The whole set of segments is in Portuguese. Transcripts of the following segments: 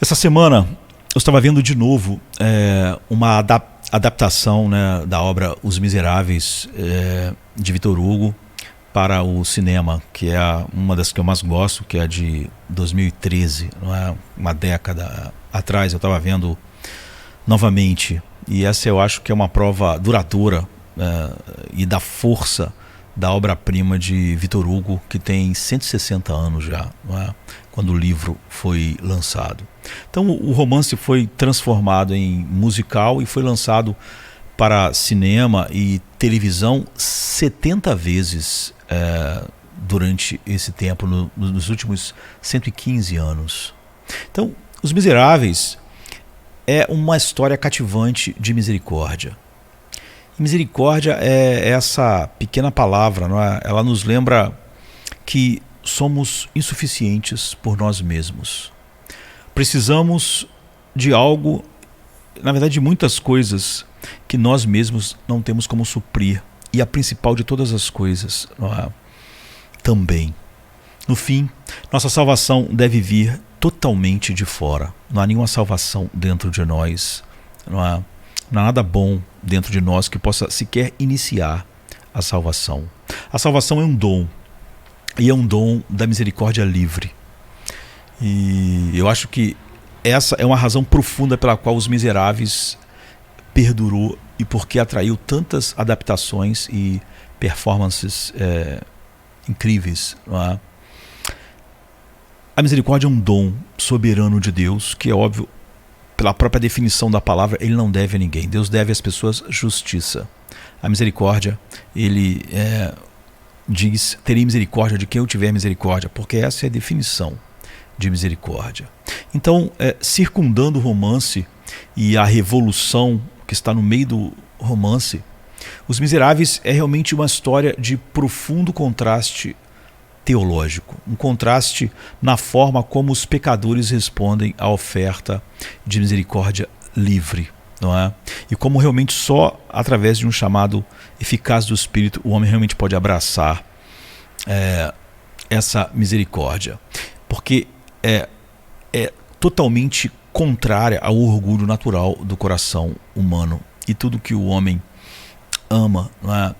Essa semana eu estava vendo de novo uma adaptação, né, da obra Os Miseráveis, de Victor Hugo, para o cinema, que é uma das que eu mais gosto, que é a de 2013, não é? Uma década atrás eu estava vendo novamente, e essa eu acho que é uma prova duradoura e da força da obra-prima de Victor Hugo, que tem 160 anos já, não é? Quando o livro foi lançado. Então o romance foi transformado em musical e foi lançado para cinema e televisão 70 vezes durante esse tempo, nos últimos 115 anos. Então, Os Miseráveis é uma história cativante de misericórdia. E misericórdia é essa pequena palavra, não é? Ela nos lembra que somos insuficientes por nós mesmos. Precisamos de algo, na verdade de muitas coisas, que nós mesmos não temos como suprir. E a principal de todas as coisas, não é? Também. No fim, nossa salvação deve vir totalmente de fora. Não há nenhuma salvação dentro de nós. Não há nada bom dentro de nós que possa sequer iniciar a salvação. A salvação é um dom. E é um dom da misericórdia livre. E eu acho que essa é uma razão profunda pela qual Os Miseráveis perdurou e porque atraiu tantas adaptações e performances incríveis. Não é? A misericórdia é um dom soberano de Deus, que é óbvio, pela própria definição da palavra, ele não deve a ninguém. Deus deve às pessoas justiça. A misericórdia, ele diz, terei misericórdia de quem eu tiver misericórdia, porque essa é a definição de misericórdia. Então, circundando o romance e a revolução que está no meio do romance, Os Miseráveis é realmente uma história de profundo contraste teológico, um contraste na forma como os pecadores respondem à oferta de misericórdia livre, não é? E como realmente só através de um chamado eficaz do Espírito o homem realmente pode abraçar essa misericórdia, porque é totalmente contrária ao orgulho natural do coração humano e tudo que o homem ama, não é?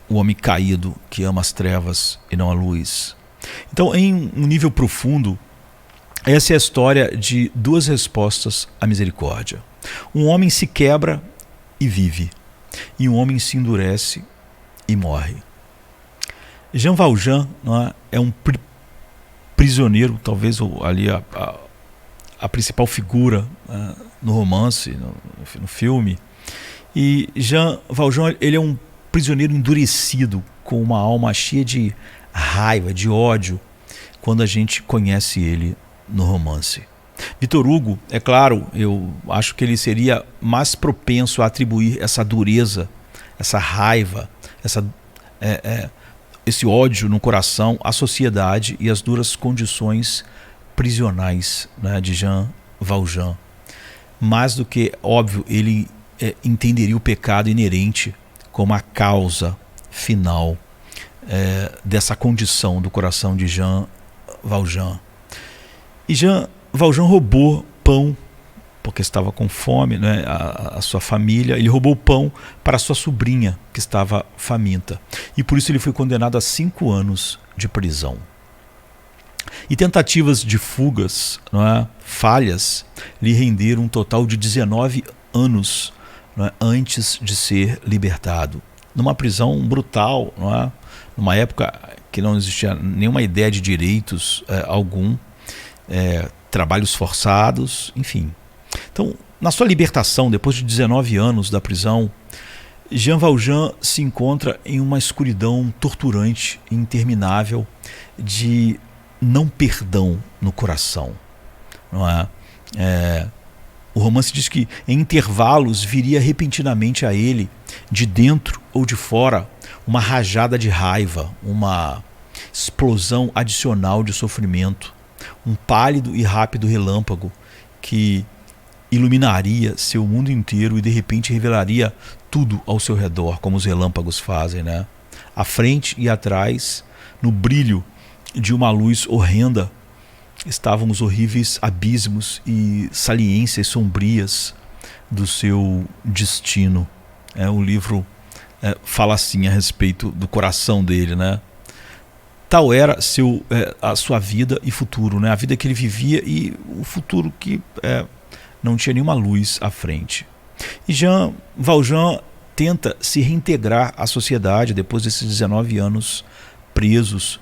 O homem caído que ama as trevas e não a luz. Então, em um nível profundo, essa é a história de duas respostas à misericórdia. Um homem se quebra e vive, e um homem se endurece e morre. Jean Valjean, não é um prisioneiro, talvez ali a principal figura no romance, no filme. E Jean Valjean, ele é um prisioneiro endurecido, com uma alma cheia de raiva, de ódio, quando a gente conhece ele no romance. Victor Hugo, é claro, eu acho que ele seria mais propenso a atribuir essa dureza, essa raiva, esse ódio no coração à sociedade e às duras condições prisionais, né, de Jean Valjean. Mais do que, óbvio, ele entenderia o pecado inerente como a causa final dessa condição do coração de Jean Valjean. E Jean Valjean roubou pão, porque estava com fome, né, a sua família. Ele roubou pão para a sua sobrinha, que estava faminta. E por isso ele foi condenado a 5 anos de prisão. E tentativas de fugas, não é, falhas, lhe renderam um total de 19 anos, não é, antes de ser libertado. Numa prisão brutal, não é? Numa época que não existia nenhuma ideia de direitos algum, trabalhos forçados, enfim. Então, na sua libertação, depois de 19 anos da prisão, Jean Valjean se encontra em uma escuridão torturante e interminável de não perdão no coração. Não é? O romance diz que em intervalos viria repentinamente a ele, de dentro ou de fora, uma rajada de raiva, uma explosão adicional de sofrimento, um pálido e rápido relâmpago que iluminaria seu mundo inteiro e de repente revelaria tudo ao seu redor, como os relâmpagos fazem, né? À frente e atrás, no brilho de uma luz horrenda, estavam os horríveis abismos e saliências sombrias do seu destino. O livro fala assim a respeito do coração dele, né? Tal era a sua vida e futuro, né? A vida que ele vivia e o futuro que não tinha nenhuma luz à frente. E Jean Valjean tenta se reintegrar à sociedade depois desses 19 anos preso,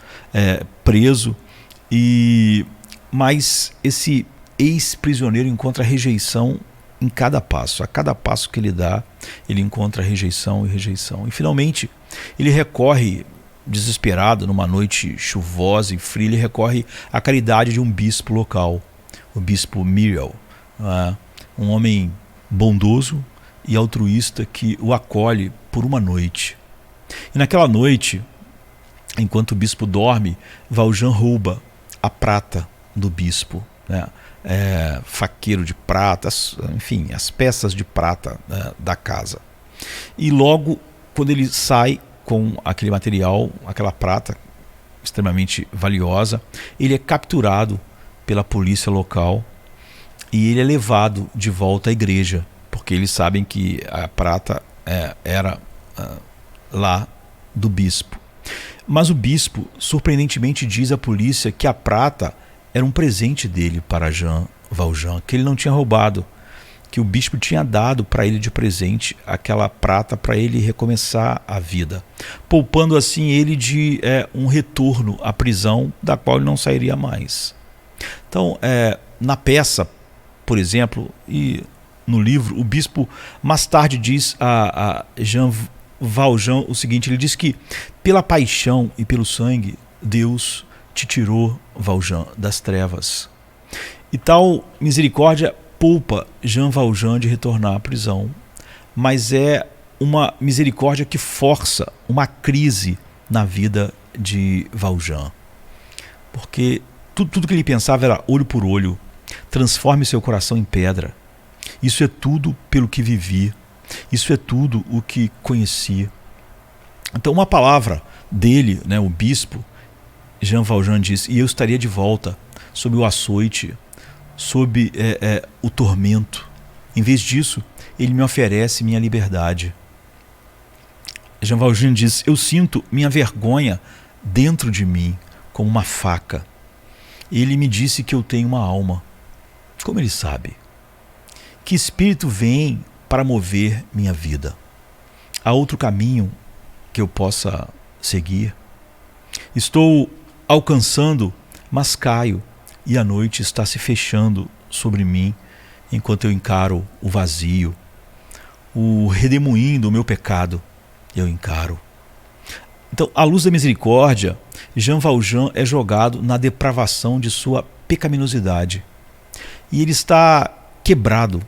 mas esse ex-prisioneiro encontra rejeição em cada passo. A cada passo que ele dá, ele encontra rejeição e rejeição. E finalmente ele recorre, desesperado, numa noite chuvosa e fria, ele recorre à caridade de um bispo local, o bispo Myriel, um homem bondoso e altruísta que o acolhe por uma noite. E naquela noite, enquanto o bispo dorme, Valjean rouba a prata do bispo, né? Faqueiro de prata, enfim, as peças de prata da casa. E logo, quando ele sai com aquele material, aquela prata extremamente valiosa, ele é capturado pela polícia local e ele é levado de volta à igreja, porque eles sabem que a prata era lá do bispo. Mas o bispo, surpreendentemente, diz à polícia que a prata era um presente dele para Jean Valjean, que ele não tinha roubado, que o bispo tinha dado para ele de presente aquela prata para ele recomeçar a vida, poupando assim ele de um retorno à prisão da qual ele não sairia mais. Então, na peça, por exemplo, e no livro, o bispo mais tarde diz a Jean Valjean o seguinte: ele diz que pela paixão e pelo sangue Deus te tirou, Valjean, das trevas. E tal misericórdia poupa Jean Valjean de retornar à prisão, mas é uma misericórdia que força uma crise na vida de Valjean, porque tudo que ele pensava era olho por olho, transforme seu coração em pedra. Isso é tudo pelo que vivi, isso é tudo o que conheci. Então uma palavra dele, né, o bispo, Jean Valjean diz: e eu estaria de volta sob o açoite, sob o tormento. Em vez disso, ele me oferece minha liberdade. Jean Valjean diz: eu sinto minha vergonha dentro de mim como uma faca. Ele me disse que eu tenho uma alma. Como ele sabe? Que espírito vem para mover minha vida? Há outro caminho que eu possa seguir? Estou alcançando, mas caio, e a noite está se fechando sobre mim enquanto eu encaro o vazio, o redemoinho do meu pecado. Eu encaro. Então, à luz da misericórdia, Jean Valjean é jogado na depravação de sua pecaminosidade e ele está quebrado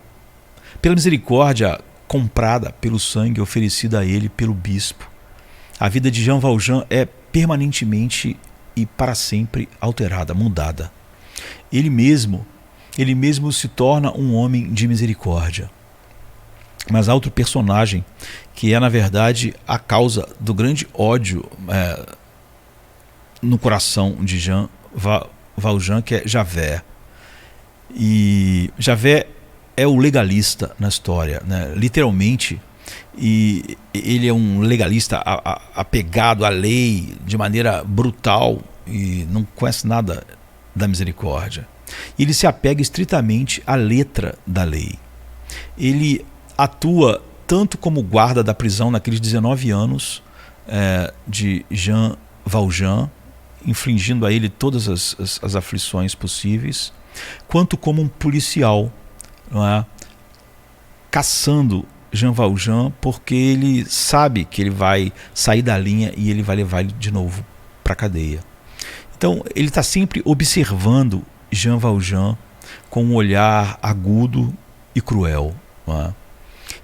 pela misericórdia comprada pelo sangue oferecido a ele pelo bispo. A vida de Jean Valjean é permanentemente e para sempre alterada, mudada. Ele mesmo se torna um homem de misericórdia. Mas há outro personagem que é, na verdade, a causa do grande ódio no coração de Jean Valjean, que é Javert. E Javert é o legalista na história, né? Literalmente, e ele é um legalista apegado à lei de maneira brutal e não conhece nada da misericórdia. Ele se apega estritamente à letra da lei. Ele atua tanto como guarda da prisão naqueles 19 anos de Jean Valjean, infligindo a ele todas as aflições possíveis, quanto como um policial, não é? Caçando Jean Valjean, porque ele sabe que ele vai sair da linha e ele vai levar ele de novo para a cadeia. Então ele está sempre observando Jean Valjean com um olhar agudo e cruel, não é?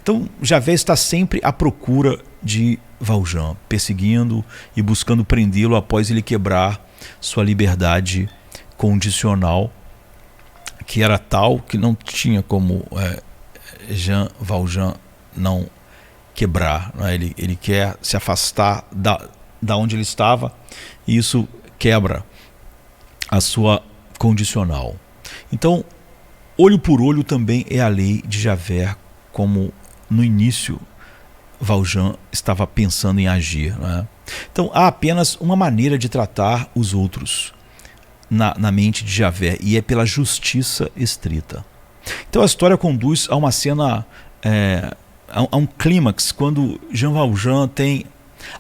Então Javert está sempre à procura de Valjean, perseguindo e buscando prendê-lo após ele quebrar sua liberdade condicional, que era tal que não tinha como Jean Valjean não quebrar, né? Ele quer se afastar da onde ele estava, e isso quebra a sua condicional. Então, olho por olho também é a lei de Javert, como no início Valjean estava pensando em agir, né? Então, há apenas uma maneira de tratar os outros na mente de Javert, e é pela justiça estrita. Então a história conduz a uma cena, a um clímax, quando Jean Valjean tem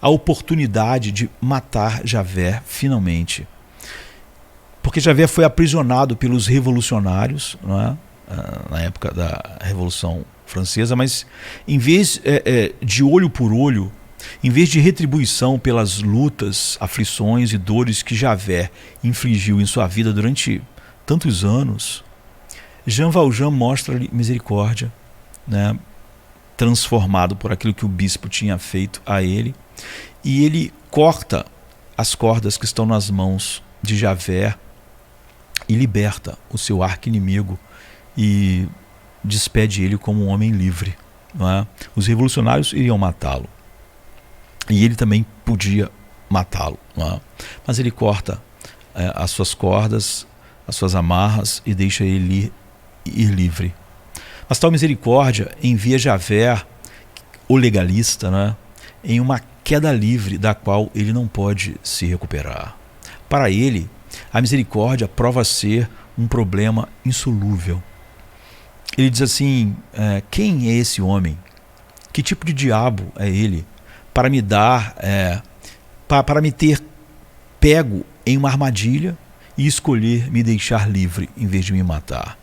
a oportunidade de matar Javert finalmente. Porque Javert foi aprisionado pelos revolucionários, não é? Na época da Revolução Francesa, mas em vez de olho por olho, em vez de retribuição pelas lutas, aflições e dores que Javert infligiu em sua vida durante tantos anos, Jean Valjean mostra-lhe misericórdia, né? Transformado por aquilo que o bispo tinha feito a ele, e ele corta as cordas que estão nas mãos de Javert e liberta o seu arqui-inimigo e despede ele como um homem livre, não é? Os revolucionários iriam matá-lo e ele também podia matá-lo, não é? Mas ele corta as suas cordas, as suas amarras, e deixa ele ir livre. Mas tal misericórdia envia Javert, o legalista, né, em uma queda livre da qual ele não pode se recuperar. Para ele, a misericórdia prova ser um problema insolúvel. Ele diz assim: quem é esse homem? Que tipo de diabo é ele para me dar, para me ter pego em uma armadilha e escolher me deixar livre em vez de me matar?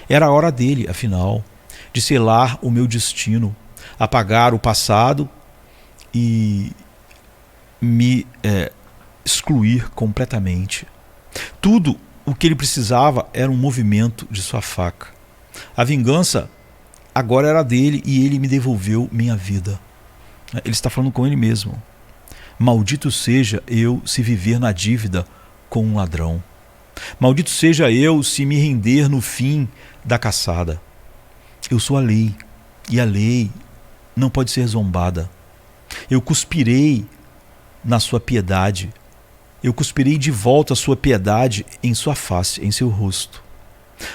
Era a hora dele, afinal, de selar o meu destino, apagar o passado e me excluir completamente. Tudo o que ele precisava era um movimento de sua faca. A vingança agora era dele e ele me devolveu minha vida. Ele está falando com ele mesmo. Maldito seja eu se viver na dívida com um ladrão. Maldito seja eu se me render no fim da caçada. Eu sou a lei, e a lei não pode ser zombada. Eu cuspirei na sua piedade. Eu cuspirei de volta a sua piedade em sua face, em seu rosto.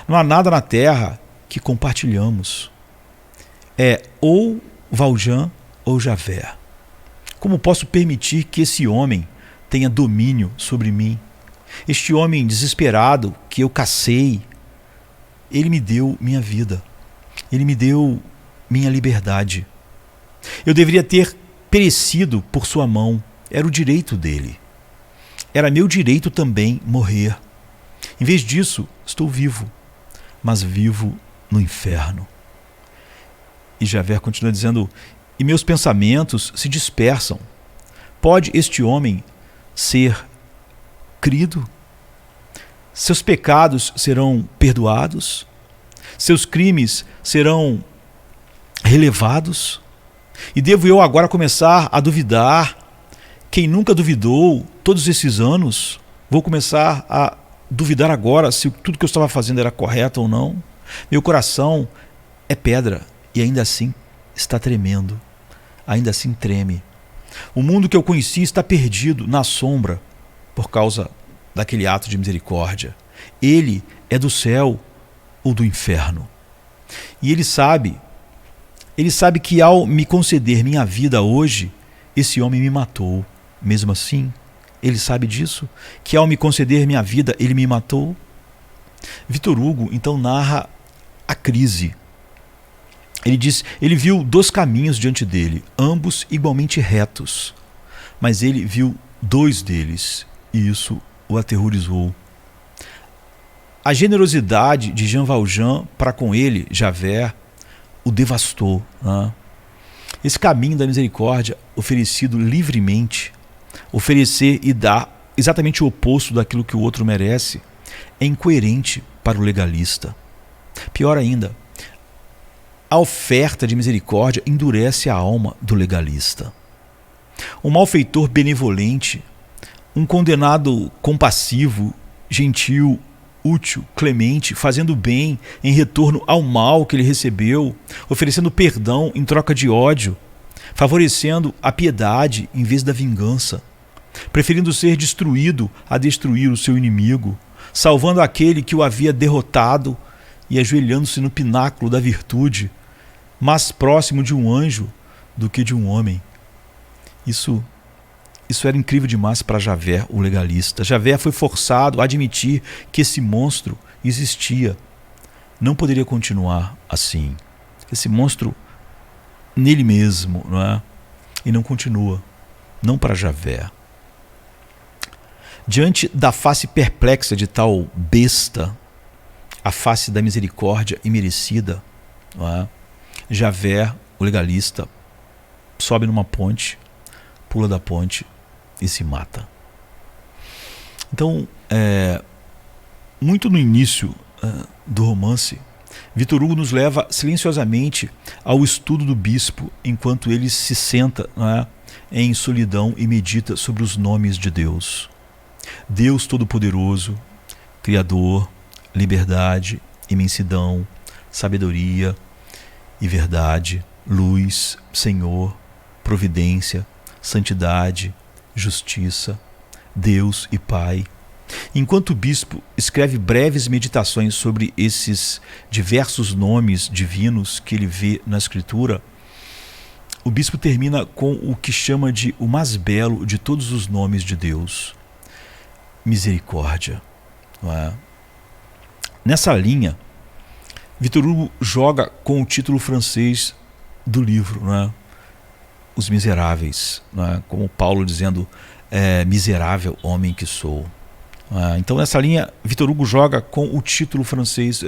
Não há nada na terra que compartilhamos. É ou Valjean ou Javert. Como posso permitir que esse homem tenha domínio sobre mim? Este homem desesperado que eu cacei, ele me deu minha vida. Ele me deu minha liberdade. Eu deveria ter perecido por sua mão. Era o direito dele. Era meu direito também morrer. Em vez disso, estou vivo, mas vivo no inferno. E Javert continua dizendo: e meus pensamentos se dispersam. Pode este homem ser crido? Seus pecados serão perdoados? Seus crimes serão relevados? E devo eu agora começar a duvidar? Quem nunca duvidou todos esses anos, vou começar a duvidar agora se tudo que eu estava fazendo era correto ou não? Meu coração é pedra e ainda assim está tremendo. Ainda assim treme. O mundo que eu conheci está perdido na sombra por causa daquele ato de misericórdia. Ele é do céu ou do inferno. E ele sabe que ao me conceder minha vida hoje, esse homem me matou. Mesmo assim, ele sabe disso, que ao me conceder minha vida, ele me matou. Victor Hugo então narra a crise. Ele diz: ele viu 2 caminhos diante dele, ambos igualmente retos, mas ele viu 2 deles, e isso o aterrorizou. A generosidade de Jean Valjean para com ele, Javert, o devastou, né? Esse caminho da misericórdia, oferecido livremente, oferecer e dar exatamente o oposto daquilo que o outro merece, é incoerente para o legalista. Pior ainda, a oferta de misericórdia endurece a alma do legalista. Um malfeitor benevolente, um condenado compassivo, gentil, útil, clemente, fazendo bem em retorno ao mal que ele recebeu, oferecendo perdão em troca de ódio, favorecendo a piedade em vez da vingança, preferindo ser destruído a destruir o seu inimigo, salvando aquele que o havia derrotado e ajoelhando-se no pináculo da virtude, mais próximo de um anjo do que de um homem. Isso era incrível demais para Javé, o legalista. Javé foi forçado a admitir que esse monstro existia. Não poderia continuar assim. Esse monstro nele mesmo, não é? E não continua. Não para Javé. Diante da face perplexa de tal besta, a face da misericórdia imerecida, não é? Javé, o legalista, sobe numa ponte, pula da ponte e se mata. Então, muito no início do romance, Victor Hugo nos leva silenciosamente ao estudo do bispo enquanto ele se senta, não é, em solidão e medita sobre os nomes de Deus. Deus Todo-Poderoso, Criador, liberdade, imensidão, sabedoria e verdade, luz, Senhor, providência, santidade, justiça, Deus e Pai. Enquanto o bispo escreve breves meditações sobre esses diversos nomes divinos que ele vê na Escritura, o bispo termina com o que chama de o mais belo de todos os nomes de Deus: misericórdia. Não é? Nessa linha, Victor Hugo joga com o título francês do livro, não é? Os Miseráveis, não é? Como Paulo dizendo, miserável homem que sou. Então nessa linha, Victor Hugo joga com o título francês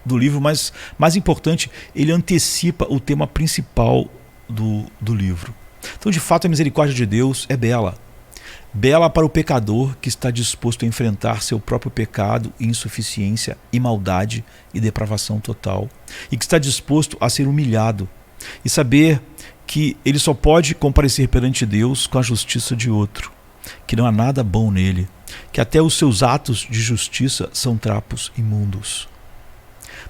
do livro, mas mais importante, ele antecipa o tema principal do livro. Então, de fato, a misericórdia de Deus é bela. Bela para o pecador que está disposto a enfrentar seu próprio pecado, insuficiência e maldade e depravação total, e que está disposto a ser humilhado e saber que ele só pode comparecer perante Deus com a justiça de outro, que não há nada bom nele, que até os seus atos de justiça são trapos imundos.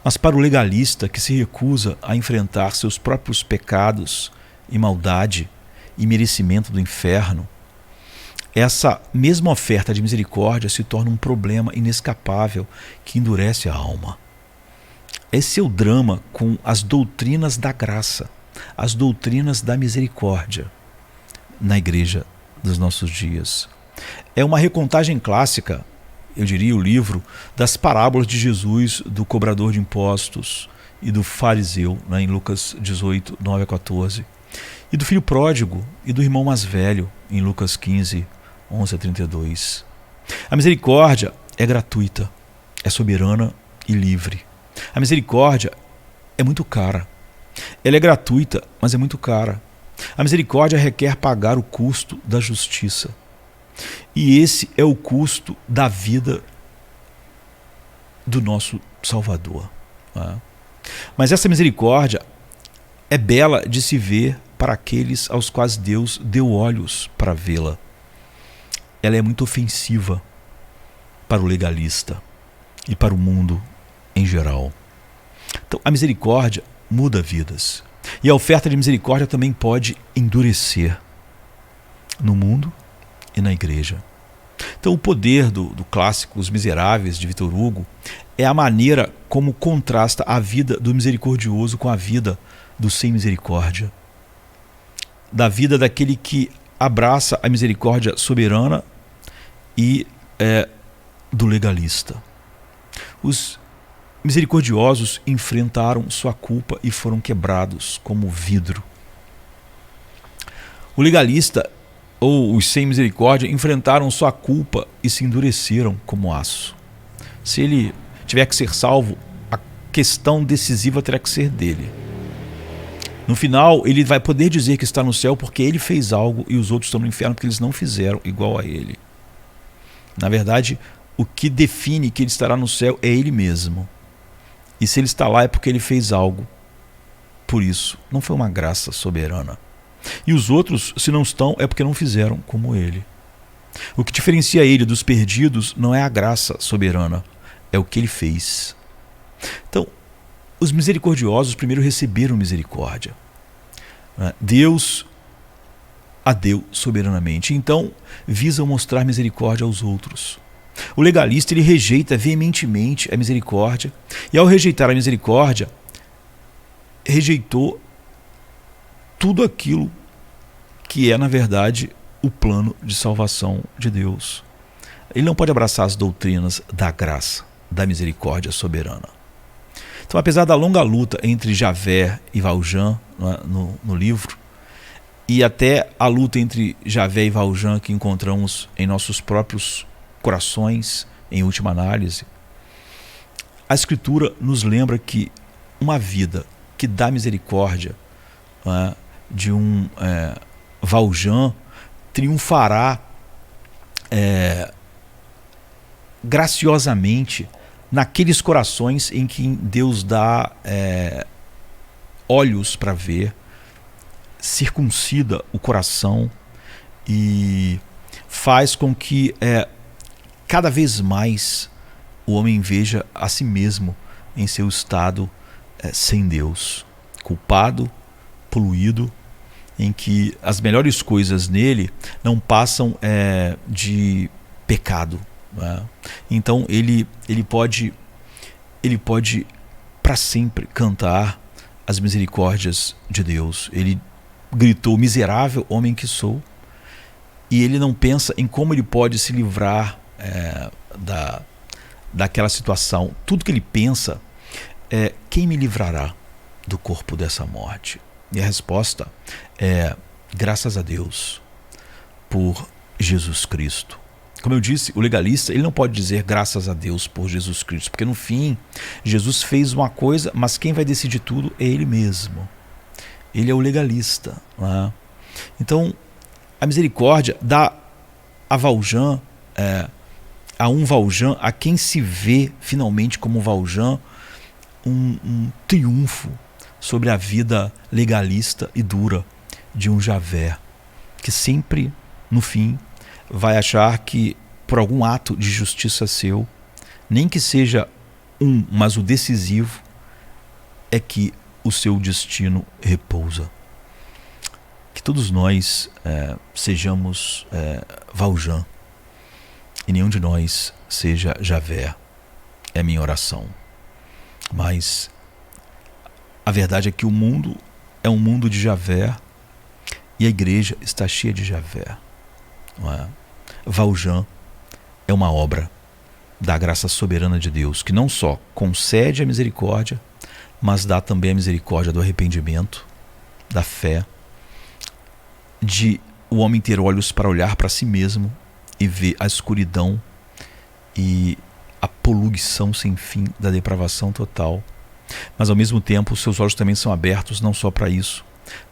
Mas para o legalista que se recusa a enfrentar seus próprios pecados e maldade e merecimento do inferno, essa mesma oferta de misericórdia se torna um problema inescapável que endurece a alma. Esse é o drama com as doutrinas da graça, as doutrinas da misericórdia na igreja dos nossos dias. É uma recontagem clássica, eu diria, o livro das parábolas de Jesus, do cobrador de impostos e do fariseu, né, em Lucas 18, 9 a 14, e do filho pródigo e do irmão mais velho, em Lucas 15, 11 a 32. A misericórdia é gratuita, é soberana e livre. A misericórdia é muito cara. Ela é gratuita, mas é muito cara. A misericórdia requer pagar o custo da justiça. E esse é o custo da vida do nosso Salvador. Mas essa misericórdia é bela de se ver para aqueles aos quais Deus deu olhos para vê-la. Ela é muito ofensiva para o legalista e para o mundo em geral. Então, a misericórdia muda vidas. E a oferta de misericórdia também pode endurecer no mundo e na igreja. Então, o poder do clássico Os Miseráveis, de Victor Hugo, é a maneira como contrasta a vida do misericordioso com a vida do sem misericórdia. Da vida daquele que abraça a misericórdia soberana e do legalista. Os misericordiosos enfrentaram sua culpa e foram quebrados como vidro. O legalista ou os sem misericórdia enfrentaram sua culpa e se endureceram como aço. Se ele tiver que ser salvo, a questão decisiva terá que ser dele. No final, ele vai poder dizer que está no céu porque ele fez algo e os outros estão no inferno porque eles não fizeram igual a ele. Na verdade, o que define que ele estará no céu é ele mesmo. E se ele está lá é porque ele fez algo. Por isso, não foi uma graça soberana. E os outros, se não estão, é porque não fizeram como ele. O que diferencia ele dos perdidos não é a graça soberana, é o que ele fez. Então, os misericordiosos primeiro receberam misericórdia. Deus a deu soberanamente. Então, visam mostrar misericórdia aos outros. O legalista, ele rejeita veementemente a misericórdia, e ao rejeitar a misericórdia, rejeitou tudo aquilo que é, na verdade, o plano de salvação de Deus. Ele não pode abraçar as doutrinas da graça, da misericórdia soberana. Então, apesar da longa luta entre Javé e Valjean no livro, e até a luta entre Javé e Valjean que encontramos em nossos próprios corações, em última análise, a Escritura nos lembra que uma vida que dá misericórdia, de um Valjean triunfará graciosamente naqueles corações em que Deus dá olhos para ver, circuncida o coração e faz com que cada vez mais o homem veja a si mesmo em seu estado sem Deus, culpado, poluído, em que as melhores coisas nele não passam de pecado. Então ele pode para sempre cantar as misericórdias de Deus. Ele gritou: miserável homem que sou, e ele não pensa em como ele pode se livrar daquela situação. Tudo que ele pensa é: quem me livrará do corpo dessa morte? E a resposta é: graças a Deus por Jesus Cristo. Como eu disse, o legalista, ele não pode dizer graças a Deus por Jesus Cristo, porque no fim Jesus fez uma coisa, mas quem vai decidir tudo é Ele mesmo. Ele é o legalista. Então a misericórdia dá a Valjean, a um Valjean, a quem se vê finalmente como Valjean, um triunfo sobre a vida legalista e dura de um Javé, que sempre no fim vai achar que por algum ato de justiça seu, nem que seja mas o decisivo, é que o seu destino repousa. Que todos nós sejamos Valjean e nenhum de nós seja Javé. É minha oração. Mas a verdade é que o mundo é um mundo de Javé e a igreja está cheia de Javé. Valjean é uma obra da graça soberana de Deus, que não só concede a misericórdia, mas dá também a misericórdia do arrependimento, da fé, de o homem ter olhos para olhar para si mesmo e ver a escuridão e a poluição sem fim da depravação total. Mas ao mesmo tempo os seus olhos também são abertos não só para isso,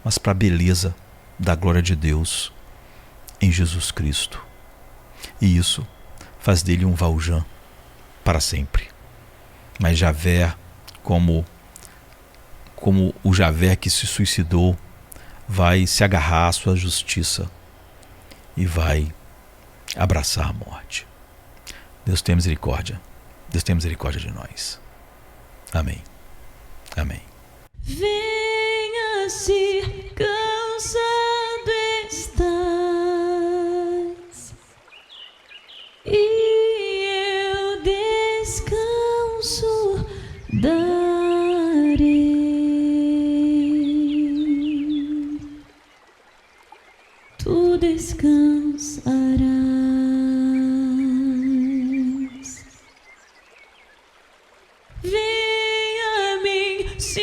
mas para a beleza da glória de Deus em Jesus Cristo. E isso faz dele um Valjean para sempre. Mas Javé, como o Javé que se suicidou, vai se agarrar à sua justiça e vai abraçar a morte. Deus tenha misericórdia. Deus tenha misericórdia de nós. Amém. Amém. Venha se cansado estás, e eu descanso darei. Tu descansarás. Venha a mim se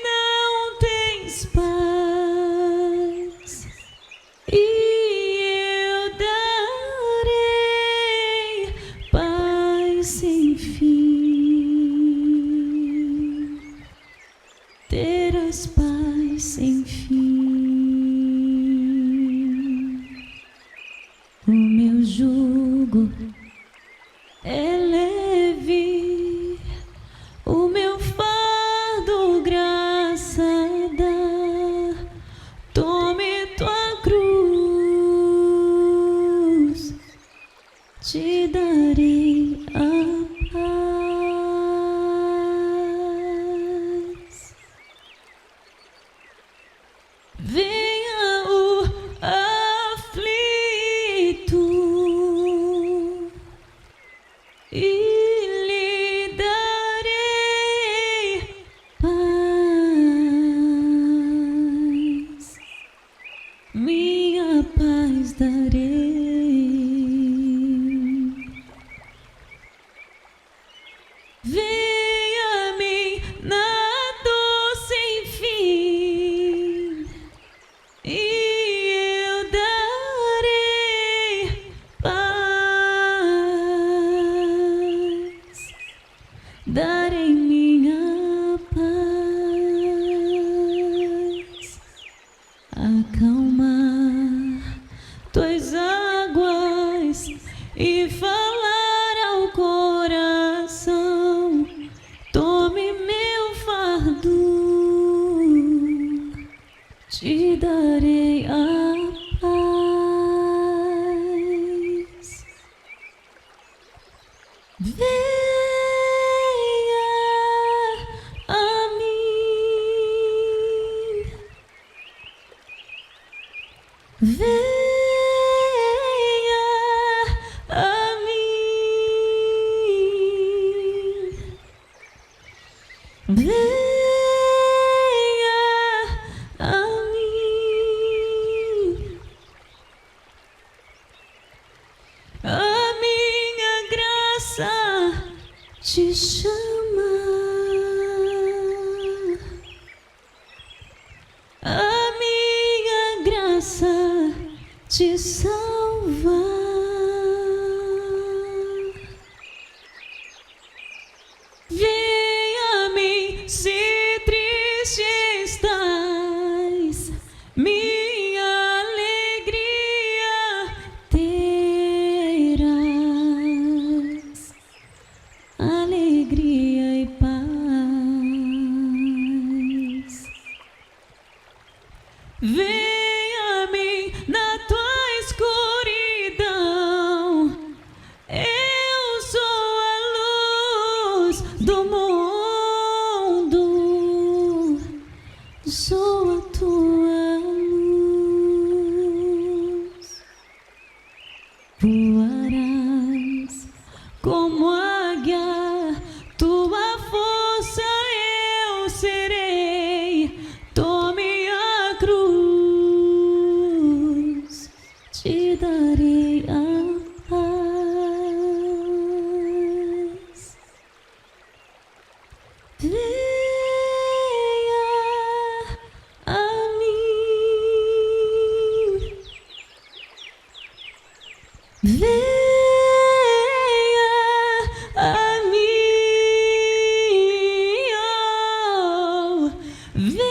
não tens paz, e eu darei paz sem fim. Terás paz sem fim. O meu jugo é leve, o meu fardo graça dá. Tome tua cruz, te darei a paz. te darei a paz. Venha a mim, venha a mim, venha a mim. A minha graça te chama, a minha graça te salva. Vem a mim se triste estás, minha alegria terás, alegria e paz. Vem a mim na tua escuridão, eu sou a luz do mundo, sou a tua luz. Voarás como águia, tua força eu serei. Tome a cruz, te darei a paz. Venha a mim, venha a mim, oh, venha